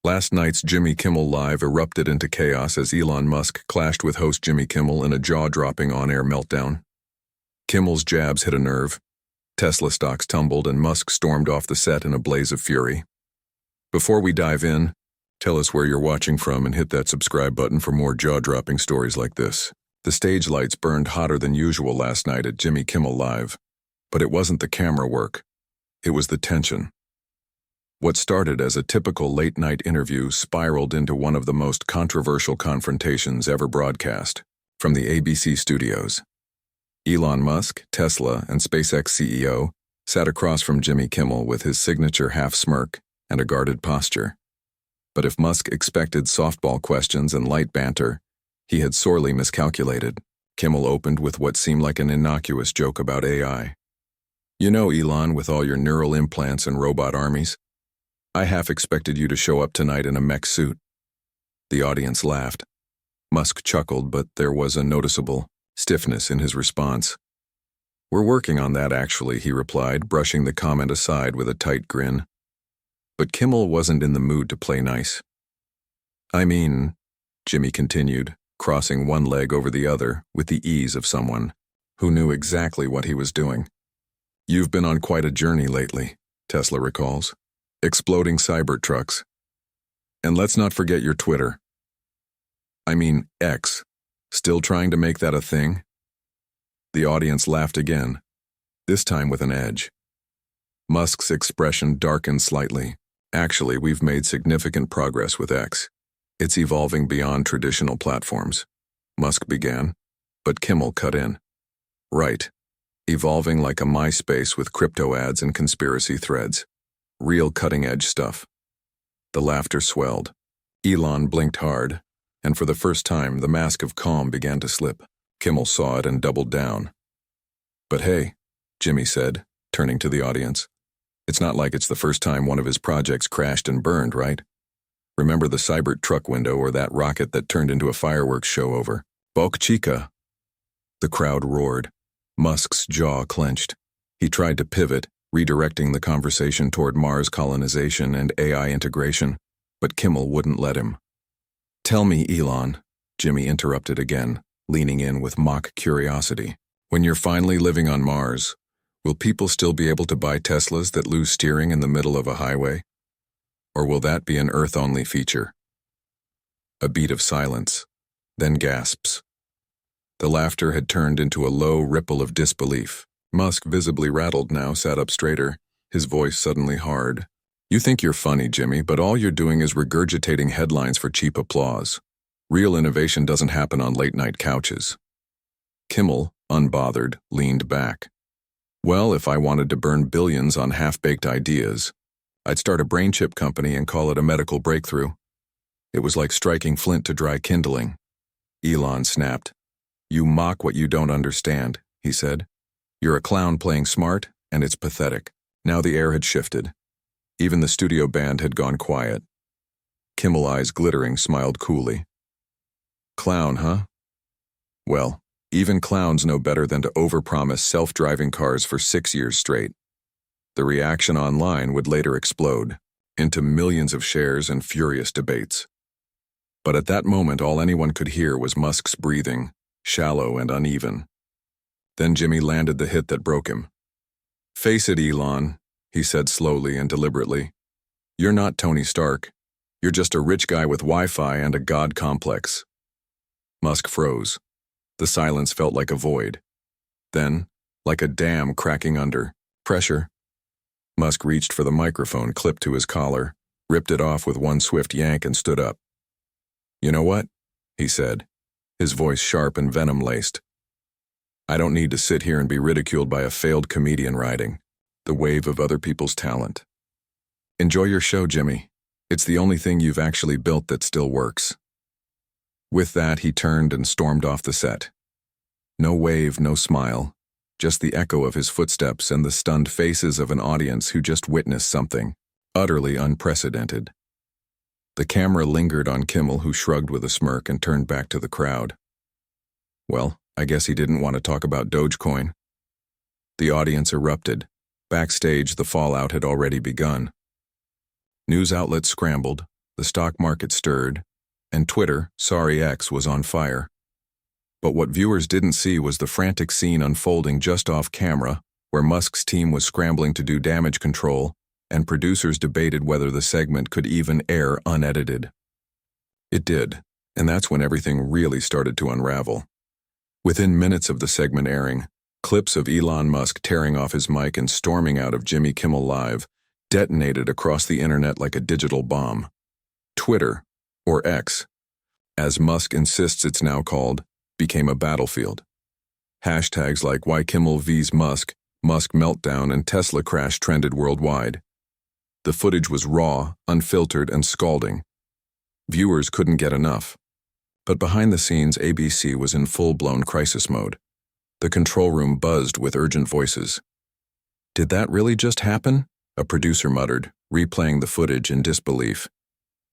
Last night's Jimmy Kimmel Live erupted into chaos as Elon Musk clashed with host Jimmy Kimmel in a jaw-dropping on-air meltdown. Kimmel's jabs hit a nerve, Tesla stocks tumbled, and Musk stormed off the set in a blaze of fury. Before we dive in, tell us where you're watching from and hit that subscribe button for more jaw-dropping stories like this. The stage lights burned hotter than usual last night at Jimmy Kimmel Live, but it wasn't the camera work. It was the tension. What started as a typical late-night interview spiraled into one of the most controversial confrontations ever broadcast from the ABC studios. Elon Musk, Tesla, and SpaceX CEO sat across from Jimmy Kimmel with his signature half-smirk and a guarded posture. But if Musk expected softball questions and light banter, he had sorely miscalculated. Kimmel opened with what seemed like an innocuous joke about AI. "You know, Elon, with all your neural implants and robot armies, I half expected you to show up tonight in a mech suit." The audience laughed. Musk chuckled, but there was a noticeable stiffness in his response. "We're working on that, actually," he replied, brushing the comment aside with a tight grin. But Kimmel wasn't in the mood to play nice. "I mean," Jimmy continued, crossing one leg over the other with the ease of someone who knew exactly what he was doing. "You've been on quite a journey lately," Tesla recalls. "Exploding cyber trucks. And let's not forget your Twitter. I mean, X. Still trying to make that a thing?" The audience laughed again, this time with an edge. Musk's expression darkened slightly. "Actually, we've made significant progress with X. It's evolving beyond traditional platforms," Musk began, but Kimmel cut in. "Right. Evolving like a MySpace with crypto ads and conspiracy threads. Real cutting-edge stuff." The laughter swelled. Elon blinked hard, and for the first time the mask of calm began to slip. Kimmel saw it and doubled down. "But hey," Jimmy said, turning to the audience, "it's not like it's the first time one of his projects crashed and burned, right? Remember the cyber truck window or that rocket that turned into a fireworks show over Boca Chica?" The crowd roared. Musk's jaw clenched. He tried to pivot, redirecting the conversation toward Mars colonization and AI integration, but Kimmel wouldn't let him. "Tell me, Elon," Jimmy interrupted again, leaning in with mock curiosity. "When you're finally living on Mars, will people still be able to buy Teslas that lose steering in the middle of a highway? Or will that be an Earth-only feature?" A beat of silence, then gasps. The laughter had turned into a low ripple of disbelief. Musk, visibly rattled now, sat up straighter, his voice suddenly hard. "You think you're funny, Jimmy, but all you're doing is regurgitating headlines for cheap applause. Real innovation doesn't happen on late-night couches." Kimmel, unbothered, leaned back. "Well, if I wanted to burn billions on half-baked ideas, I'd start a brain chip company and call it a medical breakthrough." It was like striking flint to dry kindling. Elon snapped. "You mock what you don't understand," he said. "You're a clown playing smart, and it's pathetic." Now the air had shifted. Even the studio band had gone quiet. Kimmel, eyes glittering, smiled coolly. "Clown, huh? Well, even clowns know better than to overpromise self-driving cars for 6 years straight." The reaction online would later explode into millions of shares and furious debates. But at that moment, all anyone could hear was Musk's breathing, shallow and uneven. Then Jimmy landed the hit that broke him. "Face it, Elon," he said slowly and deliberately. "You're not Tony Stark. You're just a rich guy with Wi-Fi and a god complex." Musk froze. The silence felt like a void. Then, like a dam cracking under pressure, Musk reached for the microphone clipped to his collar, ripped it off with one swift yank, and stood up. "You know what?" he said, his voice sharp and venom-laced. "I don't need to sit here and be ridiculed by a failed comedian riding the wave of other people's talent. Enjoy your show, Jimmy. It's the only thing you've actually built that still works." With that, he turned and stormed off the set. No wave, no smile, just the echo of his footsteps and the stunned faces of an audience who just witnessed something utterly unprecedented. The camera lingered on Kimmel, who shrugged with a smirk and turned back to the crowd. Well, I guess he didn't want to talk about Dogecoin. The audience erupted. Backstage, the fallout had already begun. News outlets scrambled. the stock market stirred, and Twitter, sorry X, was on fire. But what viewers didn't see was the frantic scene unfolding just off camera, where Musk's team was scrambling to do damage control, and producers debated whether the segment could even air unedited. It did, and that's when everything really started to unravel. Within minutes of the segment airing, clips of Elon Musk tearing off his mic and storming out of Jimmy Kimmel Live detonated across the internet like a digital bomb. Twitter, or X, as Musk insists it's now called, became a battlefield. Hashtags like Why Kimmel vs Musk, Musk meltdown, and Tesla crash trended worldwide. The footage was raw, unfiltered, and scalding. Viewers couldn't get enough. But behind the scenes, ABC was in full-blown crisis mode. The control room buzzed with urgent voices. "Did that really just happen?" a producer muttered, replaying the footage in disbelief.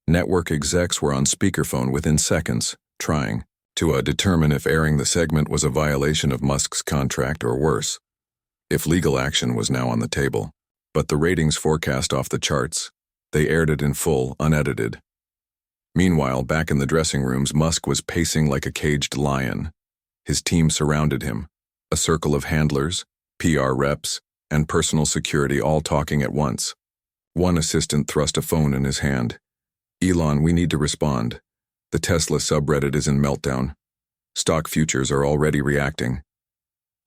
Network execs were on speakerphone within seconds, trying to determine if airing the segment was a violation of Musk's contract or worse, if legal action was now on the table. But the ratings forecast off the charts. They aired it in full, unedited. Meanwhile, back in the dressing rooms, Musk was pacing like a caged lion. His team surrounded him, a circle of handlers, PR reps, and personal security all talking at once. One assistant thrust a phone in his hand. "Elon, we need to respond. The Tesla subreddit is in meltdown. Stock futures are already reacting."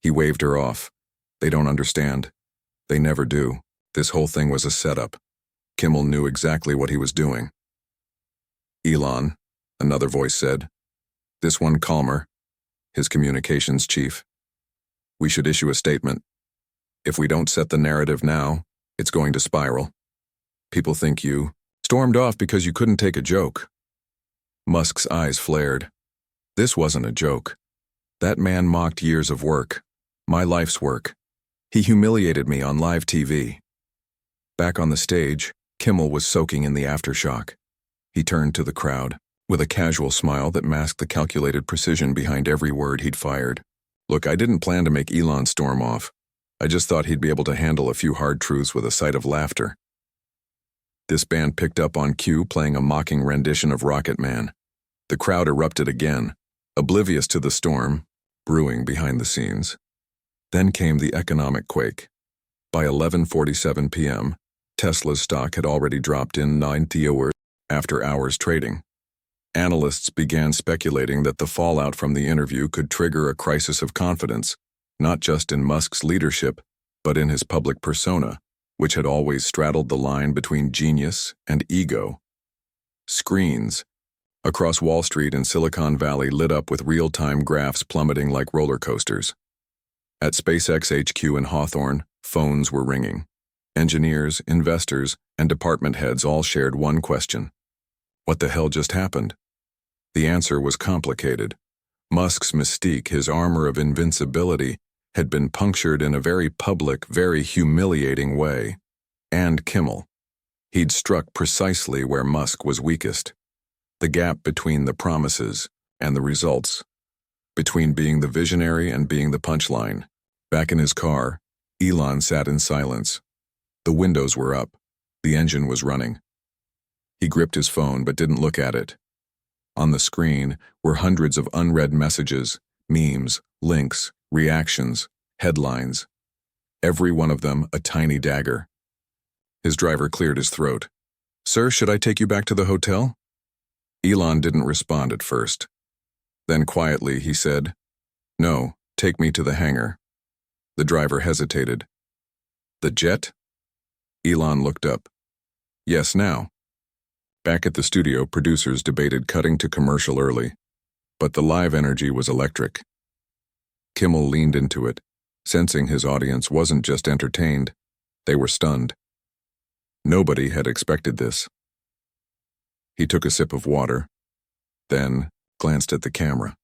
He waved her off. "They don't understand. They never do. This whole thing was a setup." Kimmel knew exactly what he was doing. "Elon," another voice said. This one calmer, his communications chief. "We should issue a statement. If we don't set the narrative now, it's going to spiral. People think you stormed off because you couldn't take a joke." Musk's eyes flared. This wasn't a joke. That man mocked years of work, my life's work. He humiliated me on live TV. Back on the stage, Kimmel was soaking in the aftershock. He turned to the crowd, with a casual smile that masked the calculated precision behind every word he'd fired. "Look, I didn't plan to make Elon storm off. I just thought he'd be able to handle a few hard truths with a sight of laughter." This band picked up on cue, playing a mocking rendition of Rocket Man. The crowd erupted again, oblivious to the storm brewing behind the scenes. Then came the economic quake. By 11:47 p.m., Tesla's stock had already dropped in 90 hours after hours trading. Analysts began speculating that the fallout from the interview could trigger a crisis of confidence, not just in Musk's leadership, but in his public persona, which had always straddled the line between genius and ego. Screens across Wall Street and Silicon Valley lit up with real-time graphs plummeting like roller coasters. At SpaceX HQ in Hawthorne, phones were ringing. Engineers, investors, and department heads all shared one question. What the hell just happened? The answer was complicated. Musk's mystique, his armor of invincibility, had been punctured in a very public, very humiliating way. And Kimmel. He'd struck precisely where Musk was weakest. The gap between the promises and the results. Between being the visionary and being the punchline. Back in his car, Elon sat in silence. The windows were up. The engine was running. He gripped his phone but didn't look at it. On the screen were hundreds of unread messages, memes, links, reactions, headlines. Every one of them a tiny dagger. His driver cleared his throat. "Sir, should I take you back to the hotel?" Elon didn't respond at first. Then quietly he said, "No, take me to the hangar." The driver hesitated. "The jet?" Elon looked up. "Yes, now." Back at the studio, producers debated cutting to commercial early, but the live energy was electric. Kimmel leaned into it, sensing his audience wasn't just entertained, they were stunned. Nobody had expected this. He took a sip of water, then glanced at the camera.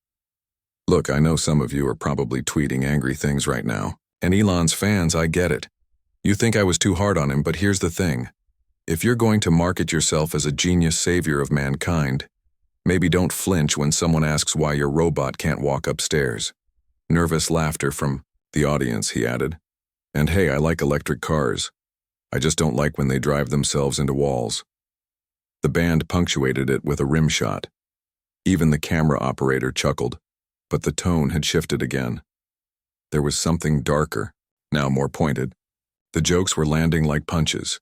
"Look, I know some of you are probably tweeting angry things right now, and Elon's fans, I get it. You think I was too hard on him, but here's the thing. If you're going to market yourself as a genius savior of mankind, maybe don't flinch when someone asks why your robot can't walk upstairs." Nervous laughter from the audience, he added. "And hey, I like electric cars. I just don't like when they drive themselves into walls." The band punctuated it with a rim shot. Even the camera operator chuckled, but the tone had shifted again. There was something darker, now more pointed. The jokes were landing like punches.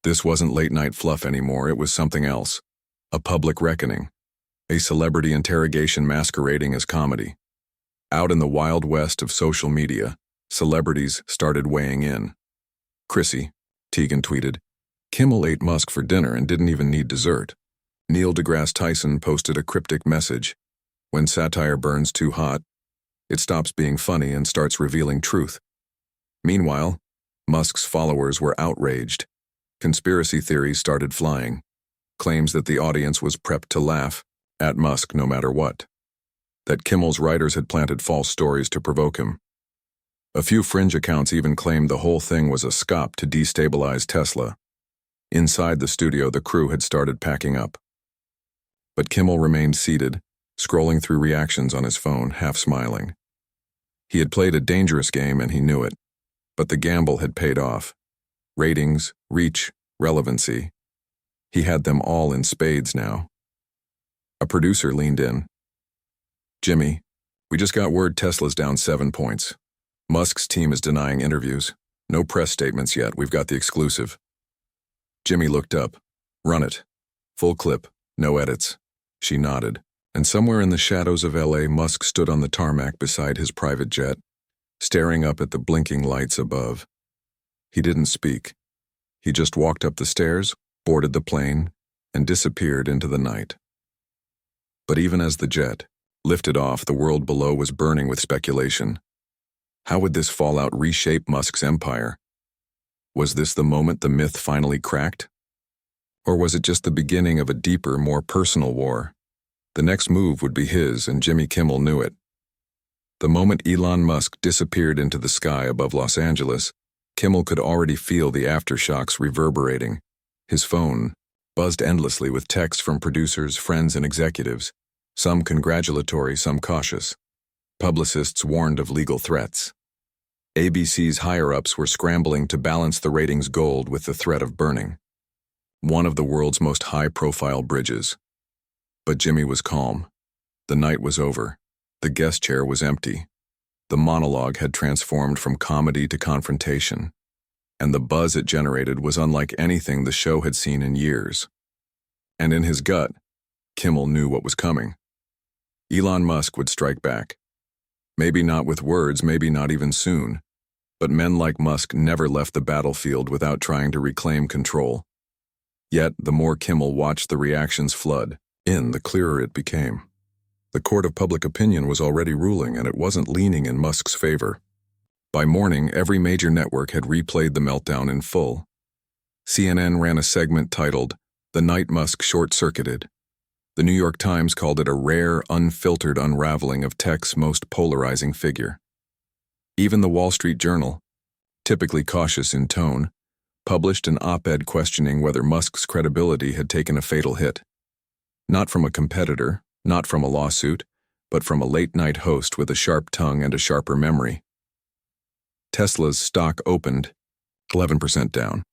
This wasn't late-night fluff anymore, it was something else. A public reckoning. A celebrity interrogation masquerading as comedy. Out in the wild west of social media, celebrities started weighing in. "Chrissy," Tegan tweeted, "Kimmel ate Musk for dinner and didn't even need dessert." Neil deGrasse Tyson posted a cryptic message. When satire burns too hot, it stops being funny and starts revealing truth. Meanwhile, Musk's followers were outraged. Conspiracy theories started flying. Claims that the audience was prepped to laugh at Musk no matter what. That Kimmel's writers had planted false stories to provoke him. A few fringe accounts even claimed the whole thing was a scop to destabilize Tesla. Inside the studio, the crew had started packing up. But Kimmel remained seated, scrolling through reactions on his phone, half smiling. He had played a dangerous game and he knew it, but the gamble had paid off. Ratings, reach, relevancy. He had them all in spades now. A producer leaned in. "Jimmy, we just got word Tesla's down 7 points. Musk's team is denying interviews. No press statements yet, we've got the exclusive." Jimmy looked up. "Run it. Full clip, no edits." She nodded, and somewhere in the shadows of LA, Musk stood on the tarmac beside his private jet, staring up at the blinking lights above. He didn't speak. He just walked up the stairs, boarded the plane, and disappeared into the night. But even as the jet lifted off, the world below was burning with speculation. How would this fallout reshape Musk's empire? Was this the moment the myth finally cracked? Or was it just the beginning of a deeper, more personal war? The next move would be his, and Jimmy Kimmel knew it. The moment Elon Musk disappeared into the sky above Los Angeles, Kimmel could already feel the aftershocks reverberating. His phone buzzed endlessly with texts from producers, friends, and executives, some congratulatory, some cautious. Publicists warned of legal threats. ABC's higher-ups were scrambling to balance the ratings gold with the threat of burning one of the world's most high-profile bridges. But Jimmy was calm. The night was over. The guest chair was empty. The monologue had transformed from comedy to confrontation, and the buzz it generated was unlike anything the show had seen in years. And in his gut, Kimmel knew what was coming. Elon Musk would strike back. Maybe not with words, maybe not even soon, but men like Musk never left the battlefield without trying to reclaim control. Yet, the more Kimmel watched the reactions flood in, the clearer it became. The court of public opinion was already ruling, and it wasn't leaning in Musk's favor. By morning, every major network had replayed the meltdown in full. CNN ran a segment titled, "The Night Musk Short-Circuited." The New York Times called it a rare, unfiltered unraveling of tech's most polarizing figure. Even the Wall Street Journal, typically cautious in tone, published an op-ed questioning whether Musk's credibility had taken a fatal hit. Not from a competitor, not from a lawsuit, but from a late-night host with a sharp tongue and a sharper memory. Tesla's stock opened 11% down.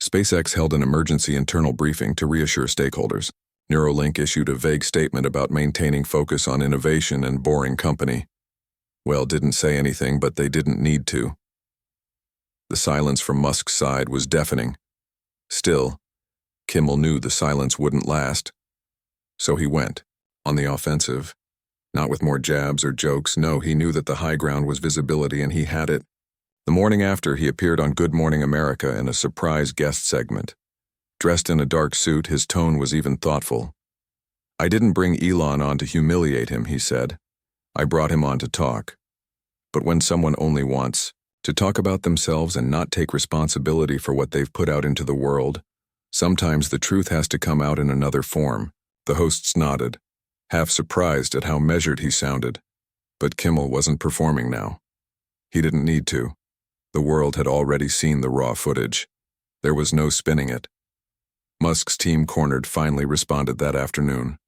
SpaceX held an emergency internal briefing to reassure stakeholders. Neuralink issued a vague statement about maintaining focus on innovation and boring company. Well, didn't say anything, but they didn't need to. The silence from Musk's side was deafening. Still, Kimmel knew the silence wouldn't last. So he went, on the offensive. Not with more jabs or jokes, no, he knew that the high ground was visibility and he had it. The morning after, he appeared on Good Morning America in a surprise guest segment. Dressed in a dark suit, his tone was even thoughtful. "I didn't bring Elon on to humiliate him," he said. "I brought him on to talk." But when someone only wants to talk about themselves and not take responsibility for what they've put out into the world, sometimes the truth has to come out in another form. The hosts nodded, half surprised at how measured he sounded. But Kimmel wasn't performing now. He didn't need to. The world had already seen the raw footage. There was no spinning it. Musk's team cornered finally responded that afternoon.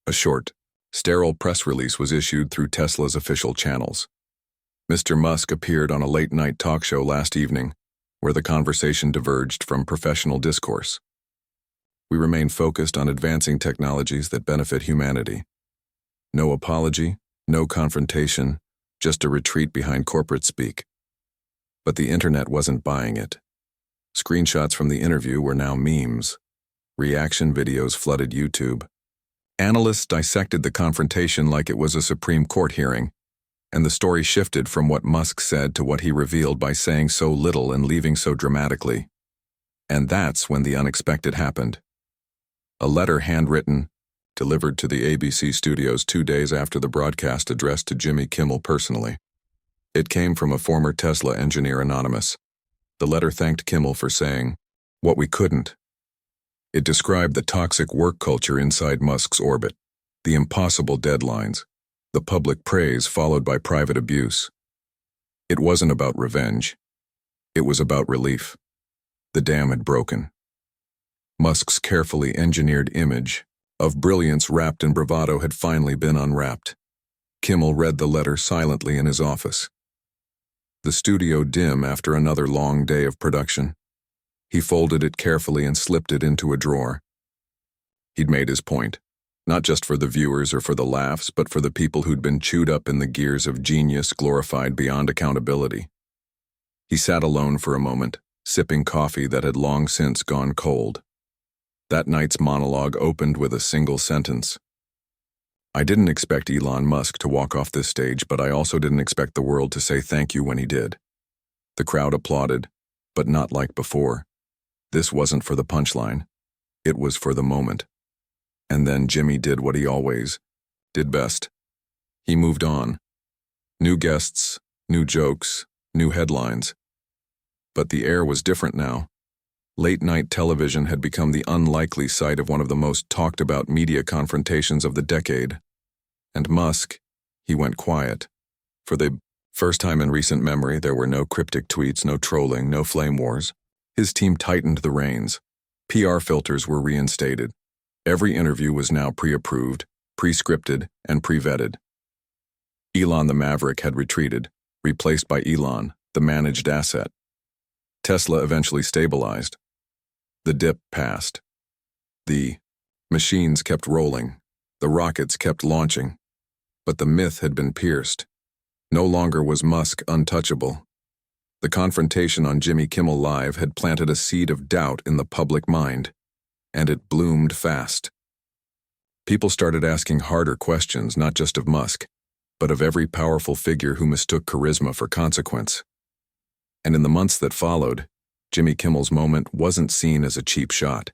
A short, sterile press release was issued through Tesla's official channels. Mr. Musk appeared on a late-night talk show last evening, where the conversation diverged from professional discourse. We remain focused on advancing technologies that benefit humanity. No apology, no confrontation, just a retreat behind corporate speak. But the internet wasn't buying it. Screenshots from the interview were now memes. Reaction videos flooded YouTube. Analysts dissected the confrontation like it was a Supreme Court hearing, and the story shifted from what Musk said to what he revealed by saying so little and leaving so dramatically. And that's when the unexpected happened. A letter handwritten, delivered to the ABC studios 2 days after the broadcast addressed to Jimmy Kimmel personally. It came from a former Tesla engineer anonymous. The letter thanked Kimmel for saying, "What we couldn't." It described the toxic work culture inside Musk's orbit, the impossible deadlines, the public praise followed by private abuse. It wasn't about revenge. It was about relief. The dam had broken. Musk's carefully engineered image of brilliance wrapped in bravado had finally been unwrapped. Kimmel read the letter silently in his office. The studio dim after another long day of production. He folded it carefully and slipped it into a drawer. He'd made his point, not just for the viewers or for the laughs, but for the people who'd been chewed up in the gears of genius glorified beyond accountability. He sat alone for a moment, sipping coffee that had long since gone cold. That night's monologue opened with a single sentence. "I didn't expect Elon Musk to walk off this stage, but I also didn't expect the world to say thank you when he did." The crowd applauded, but not like before. This wasn't for the punchline. It was for the moment. And then Jimmy did what he always did best. He moved on. New guests, new jokes, new headlines. But the air was different now. Late-night television had become the unlikely site of one of the most talked-about media confrontations of the decade. And Musk, he went quiet. For the first time in recent memory, there were no cryptic tweets, no trolling, no flame wars. His team tightened the reins. PR filters were reinstated. Every interview was now pre-approved, pre-scripted, and pre-vetted. Elon the Maverick had retreated, replaced by Elon, the managed asset. Tesla eventually stabilized. The dip passed. The machines kept rolling. The rockets kept launching. But the myth had been pierced. No longer was Musk untouchable. The confrontation on Jimmy Kimmel Live had planted a seed of doubt in the public mind, and it bloomed fast. People started asking harder questions, not just of Musk, but of every powerful figure who mistook charisma for consequence. And in the months that followed, Jimmy Kimmel's moment wasn't seen as a cheap shot.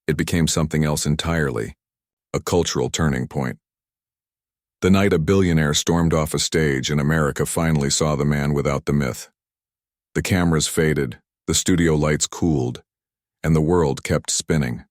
It became something else entirely, a cultural turning point. The night a billionaire stormed off a stage and America finally saw the man without the myth. The cameras faded, the studio lights cooled, and the world kept spinning.